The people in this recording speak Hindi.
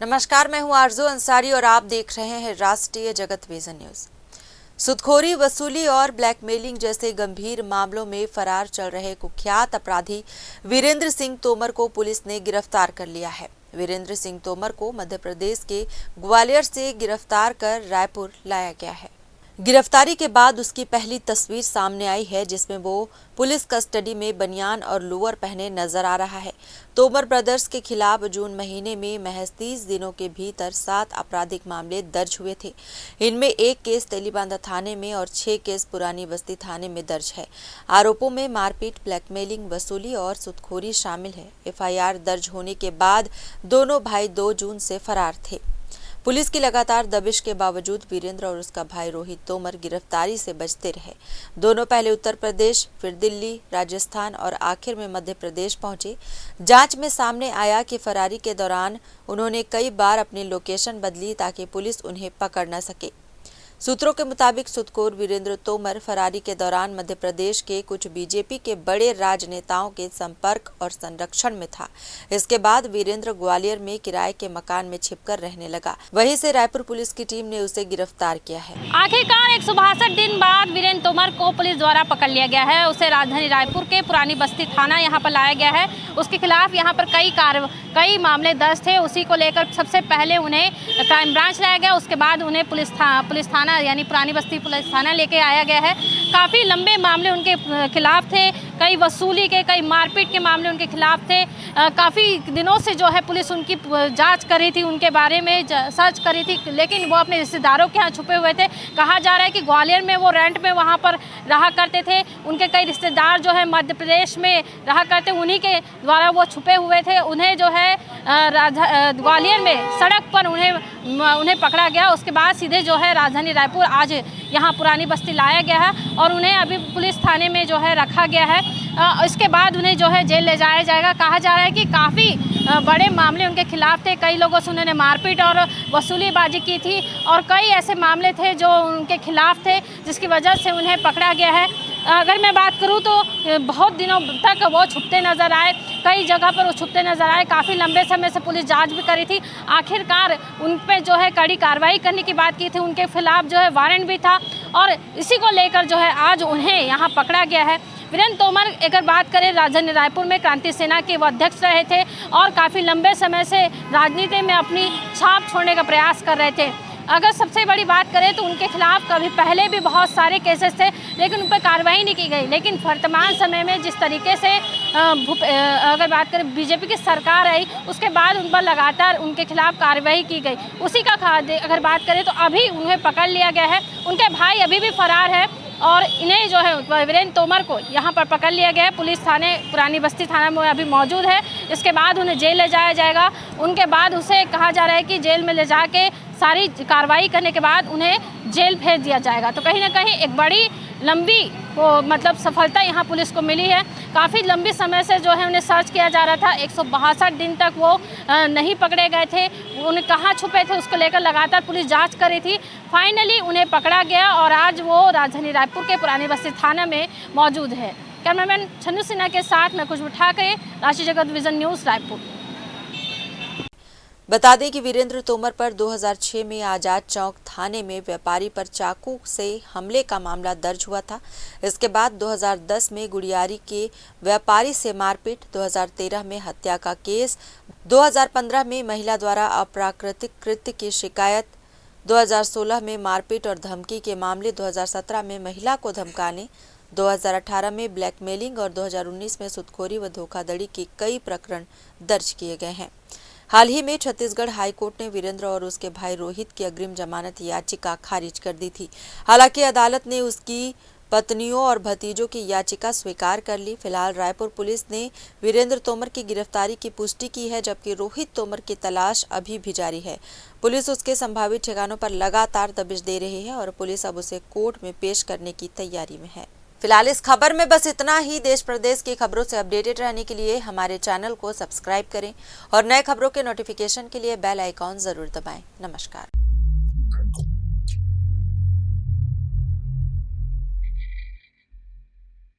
नमस्कार, मैं हूं आरजू अंसारी और आप देख रहे हैं राष्ट्रीय जगत विजन न्यूज। सूदखोरी, वसूली और ब्लैकमेलिंग जैसे गंभीर मामलों में फरार चल रहे कुख्यात अपराधी वीरेंद्र सिंह तोमर को पुलिस ने गिरफ्तार कर लिया है। वीरेंद्र सिंह तोमर को मध्य प्रदेश के ग्वालियर से गिरफ्तार कर रायपुर लाया गया है। गिरफ्तारी के बाद उसकी पहली तस्वीर सामने आई है, जिसमें वो पुलिस कस्टडी में बनियान और लोअर पहने नजर आ रहा है। तोमर ब्रदर्स के खिलाफ जून महीने में महज 30 दिनों के भीतर 7 आपराधिक मामले दर्ज हुए थे। इनमें 1 केस तेलीबांधा थाने में और 6 केस पुरानी बस्ती थाने में दर्ज है। आरोपों में मारपीट, ब्लैकमेलिंग, वसूली और सूदखोरी शामिल है। एफआईआर दर्ज होने के बाद दोनों भाई 2 जून से फरार थे। पुलिस की लगातार दबिश के बावजूद वीरेंद्र और उसका भाई रोहित तोमर गिरफ्तारी से बचते रहे। दोनों पहले उत्तर प्रदेश, फिर दिल्ली, राजस्थान और आखिर में मध्य प्रदेश पहुंचे। जांच में सामने आया कि फरारी के दौरान उन्होंने कई बार अपनी लोकेशन बदली ताकि पुलिस उन्हें पकड़ न सके। सूत्रों के मुताबिक सूदखोर वीरेंद्र तोमर फरारी के दौरान मध्य प्रदेश के कुछ बीजेपी के बड़े राजनेताओं के संपर्क और संरक्षण में था। इसके बाद वीरेंद्र ग्वालियर में किराए के मकान में छिपकर रहने लगा। वहीं से रायपुर पुलिस की टीम ने उसे गिरफ्तार किया है। आखिरकार 162 दिन बाद वीरेंद्र तोमर को पुलिस द्वारा पकड़ लिया गया है। उसे राजधानी रायपुर के पुरानी बस्ती थाना यहाँ पर लाया गया है। उसके खिलाफ यहाँ पर कई मामले दर्ज थे। उसी को लेकर सबसे पहले उन्हें क्राइम ब्रांच लाया गया, उसके बाद उन्हें पुलिस थाना यानी पुरानी बस्ती पुलिस थाना लेके आया गया है। काफ़ी लंबे मामले उनके खिलाफ थे, कई वसूली के, कई मारपीट के मामले उनके खिलाफ थे। काफ़ी दिनों से जो है पुलिस उनकी जांच कर रही थी, उनके बारे में सर्च कर रही थी, लेकिन वो अपने रिश्तेदारों के यहाँ छुपे हुए थे। कहा जा रहा है कि ग्वालियर में वो रेंट में वहाँ पर रहा करते थे। उनके कई रिश्तेदार जो है मध्य प्रदेश में रहा करते, उन्हीं के द्वारा वो छुपे हुए थे। उन्हें जो है ग्वालियर में सड़क पर उन्हें पकड़ा गया। उसके बाद सीधे जो है राजधानी रायपुर आज यहाँ पुरानी बस्ती लाया गया है और उन्हें अभी पुलिस थाने में जो है रखा गया है। इसके बाद उन्हें जो है जेल ले जाया जाएगा। कहा जा रहा है कि काफ़ी बड़े मामले उनके खिलाफ थे। कई लोगों से उन्होंने मारपीट और वसूलीबाजी की थी और कई ऐसे मामले थे जो उनके खिलाफ थे, जिसकी वजह से उन्हें पकड़ा गया है। अगर मैं बात करूं तो बहुत दिनों तक वो छुपते नज़र आए, कई जगह पर वो छुपते नज़र आए। काफ़ी लंबे समय से पुलिस जांच भी करी थी। आखिरकार उन पे जो है कड़ी कार्रवाई करने की बात की थी। उनके खिलाफ जो है वारंट भी था और इसी को लेकर जो है आज उन्हें यहाँ पकड़ा गया है। वीरेंद्र तोमर अगर बात करें, राजधानी रायपुर में क्रांति सेना के वो अध्यक्ष रहे थे और काफ़ी लंबे समय से राजनीति में अपनी छाप छोड़ने का प्रयास कर रहे थे। अगर सबसे बड़ी बात करें तो उनके खिलाफ कभी पहले भी बहुत सारे केसेस थे, लेकिन उन पर कार्रवाई नहीं की गई। लेकिन वर्तमान समय में जिस तरीके से अगर बात करें बीजेपी की सरकार आई, उसके बाद उन पर लगातार उनके खिलाफ कार्रवाई की गई। उसी का अगर बात करें तो अभी उन्हें पकड़ लिया गया है। उनके भाई अभी भी फरार है और इन्हें जो है वीरेंद्र तोमर को यहाँ पर पकड़ लिया गया है। पुलिस थाने पुरानी बस्ती थाना में अभी मौजूद है। इसके बाद उन्हें जेल ले जाया जाएगा। उनके बाद उसे कहा जा रहा है कि जेल में ले जाके सारी कार्रवाई करने के बाद उन्हें जेल भेज दिया जाएगा। तो कहीं ना कहीं एक बड़ी लंबी सफलता यहाँ पुलिस को मिली है। काफ़ी लंबी समय से जो है उन्हें सर्च किया जा रहा था। 162 दिन तक वो नहीं पकड़े गए थे। उन्हें कहाँ छुपे थे उसको लेकर लगातार पुलिस जांच कर रही थी। फाइनली उन्हें पकड़ा गया और आज वो राजधानी रायपुर के पुरानी बस्ती थाना में मौजूद है। कैमरामैन छन्नू सिन्हा के साथ मैं खुशबू ठाकरे, राष्ट्रीय जगत विजन न्यूज़, रायपुर। बता दें कि वीरेंद्र तोमर पर 2006 में आजाद चौक थाने में व्यापारी पर चाकू से हमले का मामला दर्ज हुआ था। इसके बाद 2010 में गुड़ियारी के व्यापारी से मारपीट, 2013 में हत्या का केस, 2015 में महिला द्वारा अप्राकृतिक कृत्य की शिकायत, 2016 में मारपीट और धमकी के मामले, 2017 में महिला को धमकाने, 2018 में ब्लैकमेलिंग और 2019 में सूदखोरी व धोखाधड़ी के कई प्रकरण दर्ज किए गए हैं। हाल ही में छत्तीसगढ़ हाईकोर्ट ने वीरेंद्र और उसके भाई रोहित की अग्रिम जमानत याचिका खारिज कर दी थी। हालांकि अदालत ने उसकी पत्नियों और भतीजों की याचिका स्वीकार कर ली। फिलहाल रायपुर पुलिस ने वीरेंद्र तोमर की गिरफ्तारी की पुष्टि की है, जबकि रोहित तोमर की तलाश अभी भी जारी है। पुलिस उसके संभावित ठिकानों पर लगातार दबिश दे रही है और पुलिस अब उसे कोर्ट में पेश करने की तैयारी में है। फिलहाल इस खबर में बस इतना ही। देश प्रदेश की खबरों से अपडेटेड रहने के लिए हमारे चैनल को सब्सक्राइब करें और नए खबरों के नोटिफिकेशन के लिए बेल आइकॉन जरूर दबाएं। नमस्कार।